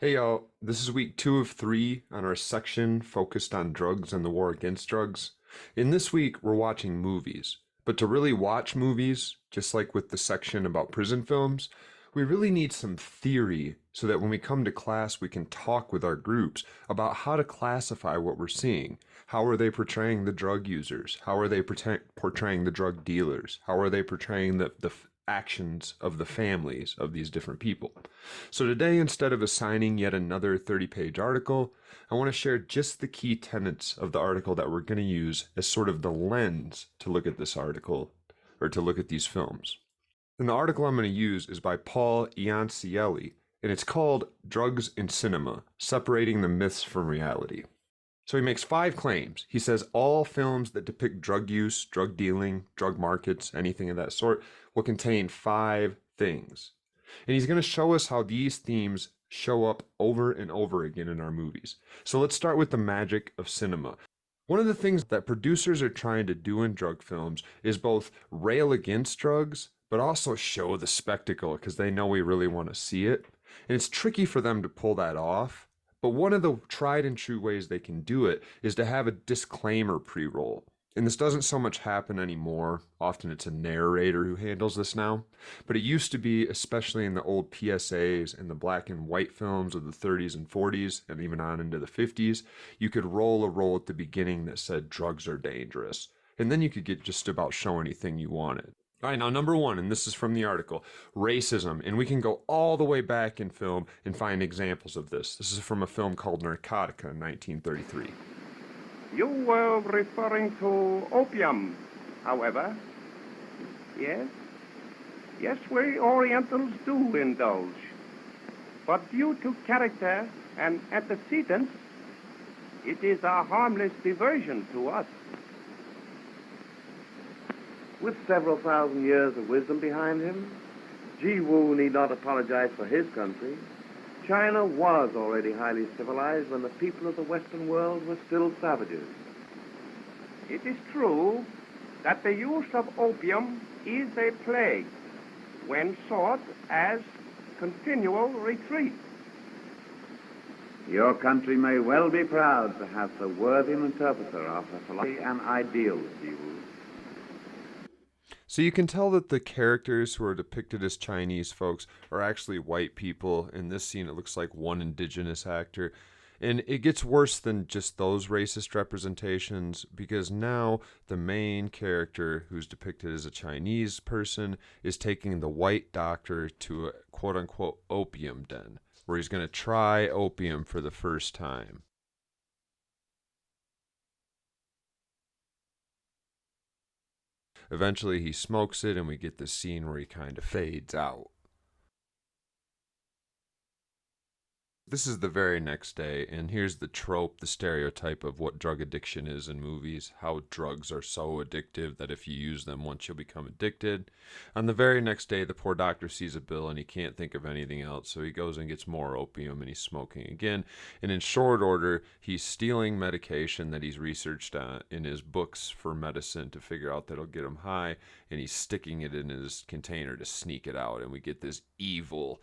Hey y'all, this is week 2 of 3 on our section focused on drugs and the war against drugs. In this week, we're watching movies. But to really watch movies, just like with the section about prison films, we really need some theory so that when we come to class, we can talk with our groups about how to classify what we're seeing. How are they portraying the drug users? How are they portraying the drug dealers? How are they portraying the actions of the families of these different people? So today, instead of assigning yet another 30-page article, I want to share just the key tenets of the article that we're going to use as sort of the lens to look at this article or to look at these films. And the article I'm going to use is by Paul Iannicelli, and it's called Drugs in Cinema, Separating the Myths from Reality. So he makes 5 claims. He says all films that depict drug use, drug dealing, drug markets, anything of that sort, will contain 5 things. And he's going to show us how these themes show up over and over again in our movies. So let's start with the magic of cinema. One of the things that producers are trying to do in drug films is both rail against drugs, but also show the spectacle because they know we really want to see it. And it's tricky for them to pull that off. But one of the tried and true ways they can do it is to have a disclaimer pre-roll. And this doesn't so much happen anymore. Often it's a narrator who handles this now. But it used to be, especially in the old PSAs and the black and white films of the 30s and 40s and even on into the 50s, you could roll a roll at the beginning that said drugs are dangerous. And then you could get just about show anything you wanted. All right, now number 1, and this is from the article, racism. And we can go all the way back in film and find examples of this. This is from a film called Narcotica in 1933. You were referring to opium, however. Yes? Yes, we Orientals do indulge. But due to character and antecedents, it is a harmless diversion to us. With several thousand years of wisdom behind him, Ji Wu need not apologize for his country. China was already highly civilized when the people of the Western world were still savages. It is true that the use of opium is a plague when sought as continual retreat. Your country may well be proud to have so worthy an interpreter of her philosophy and ideals, Ji Wu. So you can tell that the characters who are depicted as Chinese folks are actually white people. In this scene, it looks like one indigenous actor. And it gets worse than just those racist representations because now the main character who's depicted as a Chinese person is taking the white doctor to a quote-unquote opium den where he's going to try opium for the first time. Eventually he smokes it and we get this scene where he kind of fades out. This is the very next day, and here's the trope, the stereotype of what drug addiction is in movies, how drugs are so addictive that if you use them once you'll become addicted. On the very next day, the poor doctor sees a bill and he can't think of anything else, so he goes and gets more opium and he's smoking again. And in short order, he's stealing medication that he's researched in his books for medicine to figure out that'll get him high, and he's sticking it in his container to sneak it out, and we get this evil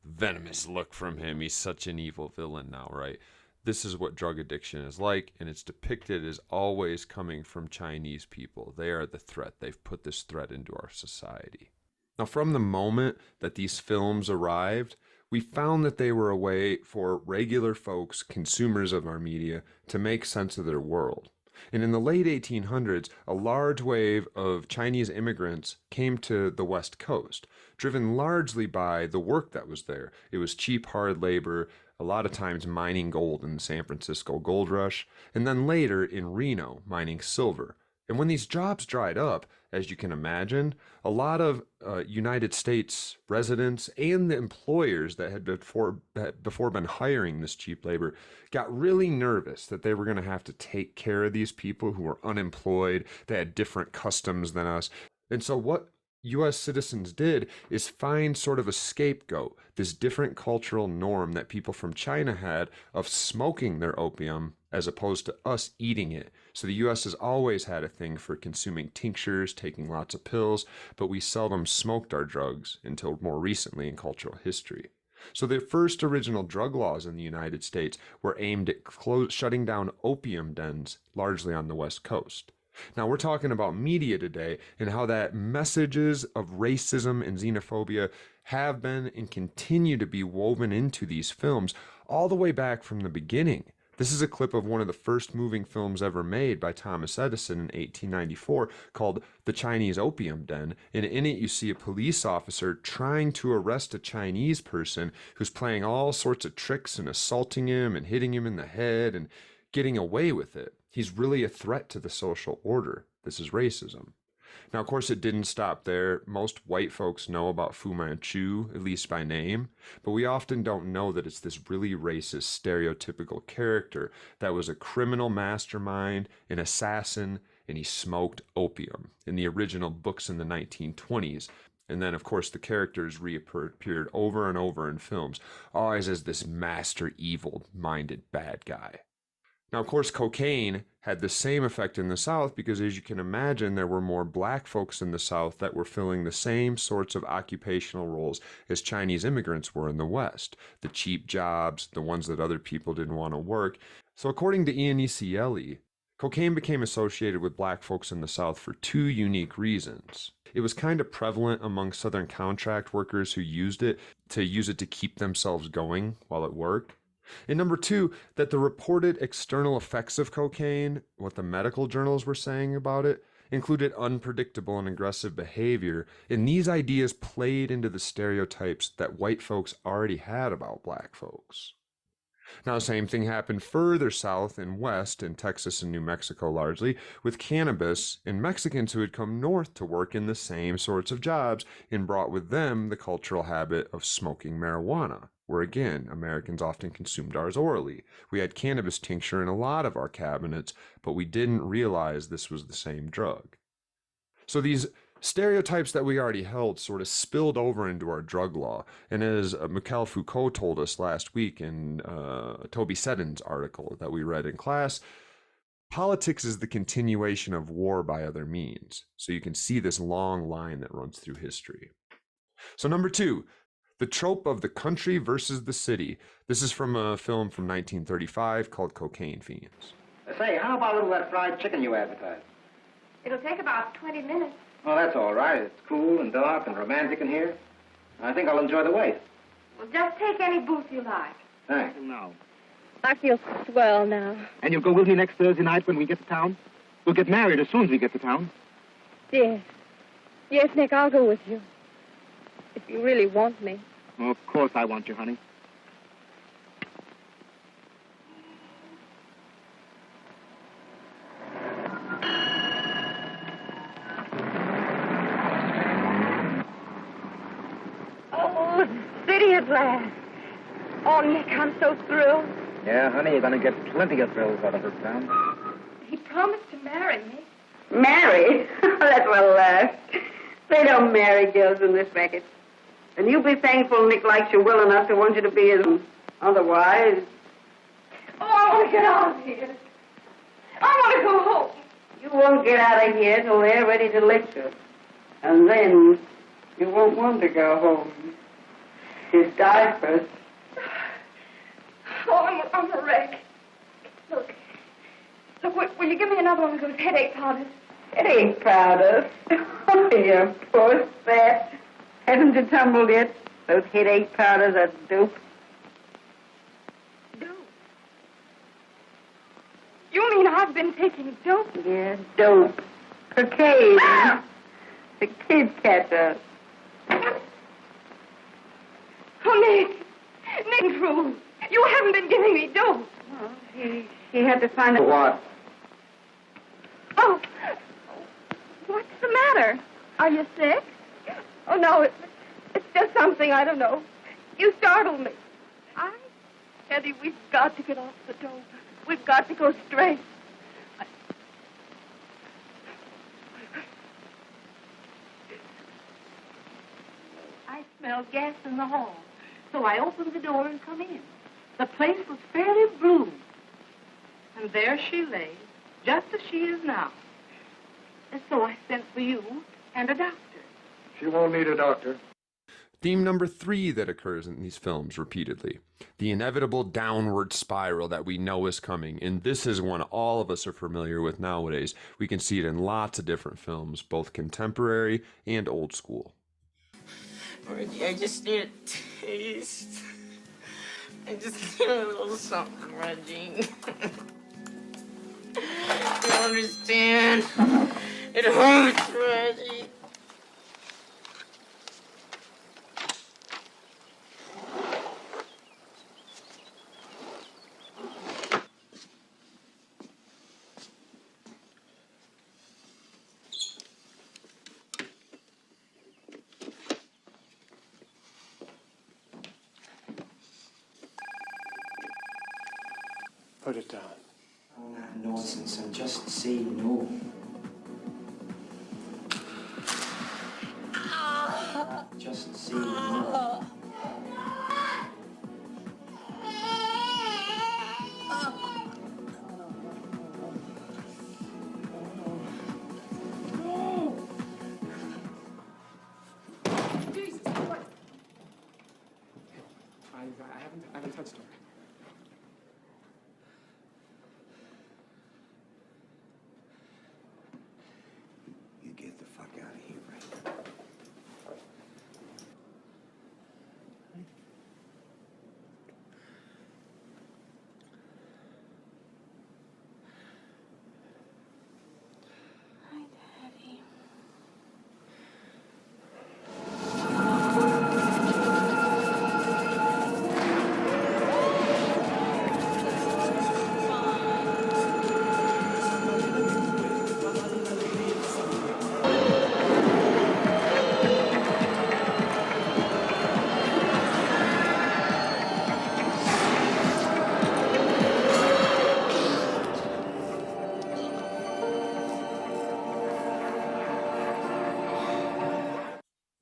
venomous look from him. He's such an evil villain now, right? This is what drug addiction is like, and it's depicted as always coming from Chinese people. They are the threat. They've put this threat into our society. Now, from the moment that these films arrived, we found that they were a way for regular folks, consumers of our media, to make sense of their world. And in the late 1800s, a large wave of Chinese immigrants came to the West Coast, driven largely by the work that was there. It was cheap, hard labor, a lot of times mining gold in the San Francisco gold rush, and then later in Reno, mining silver. And when these jobs dried up, as you can imagine, a lot of United States residents and the employers that had before been hiring this cheap labor got really nervous that they were going to have to take care of these people who were unemployed. They had different customs than us. And so what U.S. citizens did is find sort of a scapegoat, this different cultural norm that people from China had of smoking their opium as opposed to us eating it. So the U.S. has always had a thing for consuming tinctures, taking lots of pills, but we seldom smoked our drugs until more recently in cultural history. So the first original drug laws in the United States were aimed at shutting down opium dens, largely on the West Coast. Now, we're talking about media today and how that messages of racism and xenophobia have been and continue to be woven into these films all the way back from the beginning. This is a clip of one of the first moving films ever made by Thomas Edison in 1894 called The Chinese Opium Den. And in it, you see a police officer trying to arrest a Chinese person who's playing all sorts of tricks and assaulting him and hitting him in the head and getting away with it. He's really a threat to the social order. This is racism. Now, of course, it didn't stop there. Most white folks know about Fu Manchu, at least by name, but we often don't know that it's this really racist, stereotypical character that was a criminal mastermind, an assassin, and he smoked opium in the original books in the 1920s. And then, of course, the characters reappeared over and over in films, always as this master evil-minded bad guy. Now, of course, cocaine had the same effect in the South because, as you can imagine, there were more black folks in the South that were filling the same sorts of occupational roles as Chinese immigrants were in the West. The cheap jobs, the ones that other people didn't want to work. So according to Iannicelli, cocaine became associated with black folks in the South for two unique reasons. It was kind of prevalent among Southern contract workers who used it to keep themselves going while at work. And number two, that the reported external effects of cocaine, what the medical journals were saying about it, included unpredictable and aggressive behavior, and these ideas played into the stereotypes that white folks already had about black folks. Now, the same thing happened further south and west in Texas and New Mexico largely, with cannabis and Mexicans who had come north to work in the same sorts of jobs and brought with them the cultural habit of smoking marijuana, where again, Americans often consumed ours orally. We had cannabis tincture in a lot of our cabinets, but we didn't realize this was the same drug. So these stereotypes that we already held sort of spilled over into our drug law. And as Mikhail Foucault told us last week in Toby Seddon's article that we read in class, politics is the continuation of war by other means. So you can see this long line that runs through history. So number two, the trope of the country versus the city. This is from a film from 1935 called Cocaine Fiends. Say, how about a little of that fried chicken you advertised? It'll take about 20 minutes. Oh, that's all right. It's cool and dark and romantic in here. I think I'll enjoy the wait. Well, just take any booth you like. Thanks. No. I feel swell now. And you'll go with me next Thursday night when we get to town? We'll get married as soon as we get to town. Yes. Yes, Nick, I'll go with you. If you really want me. Oh, of course I want you, honey. Oh, city at last. Oh, Nick, I'm so thrilled. Yeah, honey, you're going to get plenty of thrills out of this town. He promised to marry me. Marry? That's well laugh. They don't marry girls in this racket. And you be thankful Nick likes you well enough to want you to be his own. Otherwise... Oh, I want to get out of here. I want to go home. You won't get out of here till they're ready to let you. And then you won't want to go home. His diapers. Oh, I'm a wreck. Look, will you give me another one of those headache powders? Headache powder. Oh, you poor sap. Haven't you tumbled yet? Those headache powders are dope. Dope? You mean I've been taking dope? Yeah, dope. Cocaine. The kids catch us. Oh, Nick. Nick, true. You haven't been giving me dope. Well, he had to find out. What? Oh. What's the matter? Are you sick? Oh, no, it's just something, I don't know. You startled me. Eddie, we've got to get off the dope. We've got to go straight. I smelled gas in the hall, so I opened the door and come in. The place was fairly blue. And there she lay, just as she is now. And so I sent for you and a doctor. She won't need a doctor. Theme number 3 that occurs in these films repeatedly: the inevitable downward spiral that we know is coming. And this is one all of us are familiar with nowadays. We can see it in lots of different films, both contemporary and old school. Reggie, I just need a taste. I just need a little something, Reggie. You don't understand. It hurts, Reggie. Put it down. All that nonsense and just say no. Just say no. Jesus, what? I haven't touched her. You get the fuck out of here right now. Hi, Daddy.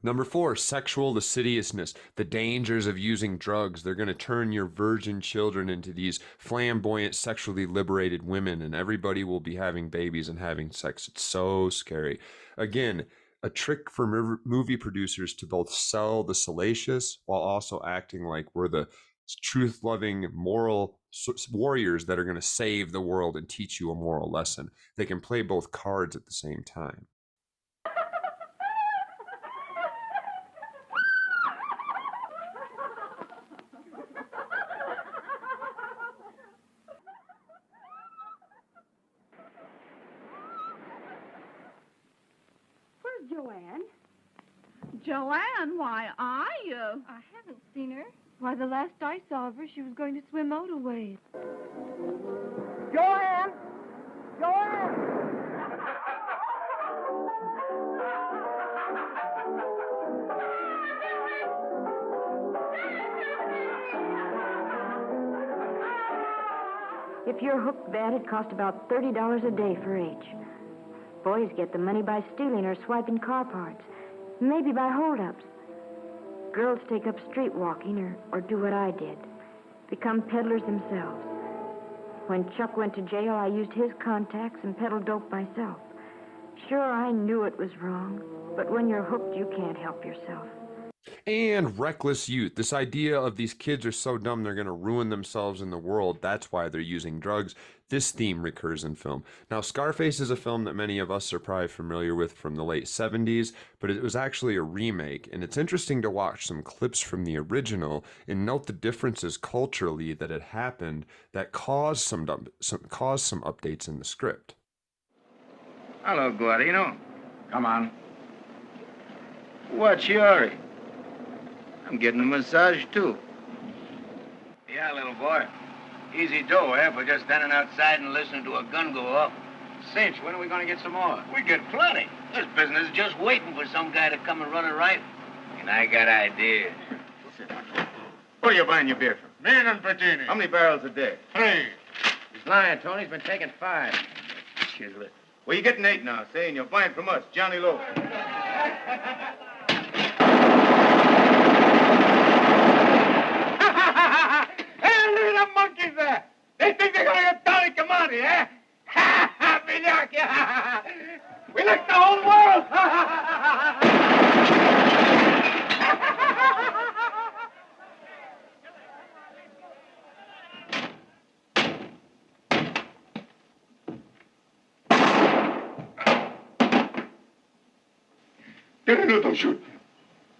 Number 4, sexual lasciviousness, the dangers of using drugs. They're going to turn your virgin children into these flamboyant, sexually liberated women, and everybody will be having babies and having sex. It's so scary. Again, a trick for movie producers to both sell the salacious while also acting like we're the truth-loving, moral warriors that are going to save the world and teach you a moral lesson. They can play both cards at the same time. Where's Joanne? Joanne, why, I haven't seen her. Why, the last I saw of her, she was going to swim out a ways. Joanne! Joanne! If you're hooked bad, it costs about $30 a day for each. Boys get the money by stealing or swiping car parts, maybe by holdups. Girls take up street walking or do what I did, become peddlers themselves. When Chuck went to jail, I used his contacts and peddled dope myself. Sure, I knew it was wrong, but when you're hooked, you can't help yourself. And reckless youth. This idea of these kids are so dumb they're going to ruin themselves in the world. That's why they're using drugs. This theme recurs in film. Now, Scarface is a film that many of us are probably familiar with from the late 70s, but it was actually a remake. And it's interesting to watch some clips from the original and note the differences culturally that had happened that caused some updates in the script. Hello, Guarino. Come on. What's your hurry? I'm getting a massage, too. Yeah, little boy. Easy dough, eh, for just standing outside and listening to a gun go off. Cinch, when are we going to get some more? We get plenty. This business is just waiting for some guy to come and run it right. And I got ideas. Where are you buying your beer from? Me and Bertini. How many barrels a day? 3. He's lying, Tony. He's been taking 5. Chisel it. Well, you're getting 8 now, saying you're buying from us, Johnny Lowe. Hey, look at the monkeys there. They think they're going to get Tony Camani, eh? Ha ha, Villac. We licked the whole world. No, don't shoot.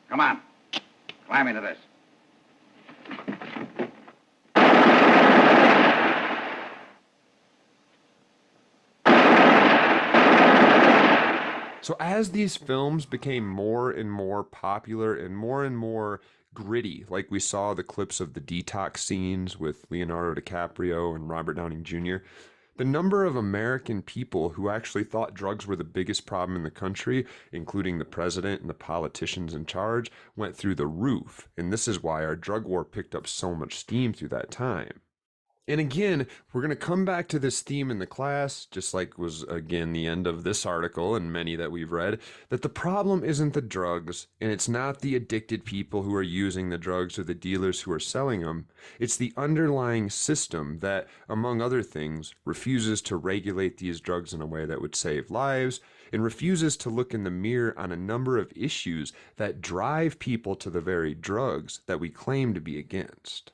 Come on. Climb into this. So as these films became more and more popular and more gritty, like we saw the clips of the detox scenes with Leonardo DiCaprio and Robert Downey Jr., the number of American people who actually thought drugs were the biggest problem in the country, including the president and the politicians in charge, went through the roof. And this is why our drug war picked up so much steam through that time. And again, we're going to come back to this theme in the class, just like was again the end of this article and many that we've read, that the problem isn't the drugs, and it's not the addicted people who are using the drugs or the dealers who are selling them. It's the underlying system that, among other things, refuses to regulate these drugs in a way that would save lives, and refuses to look in the mirror on a number of issues that drive people to the very drugs that we claim to be against.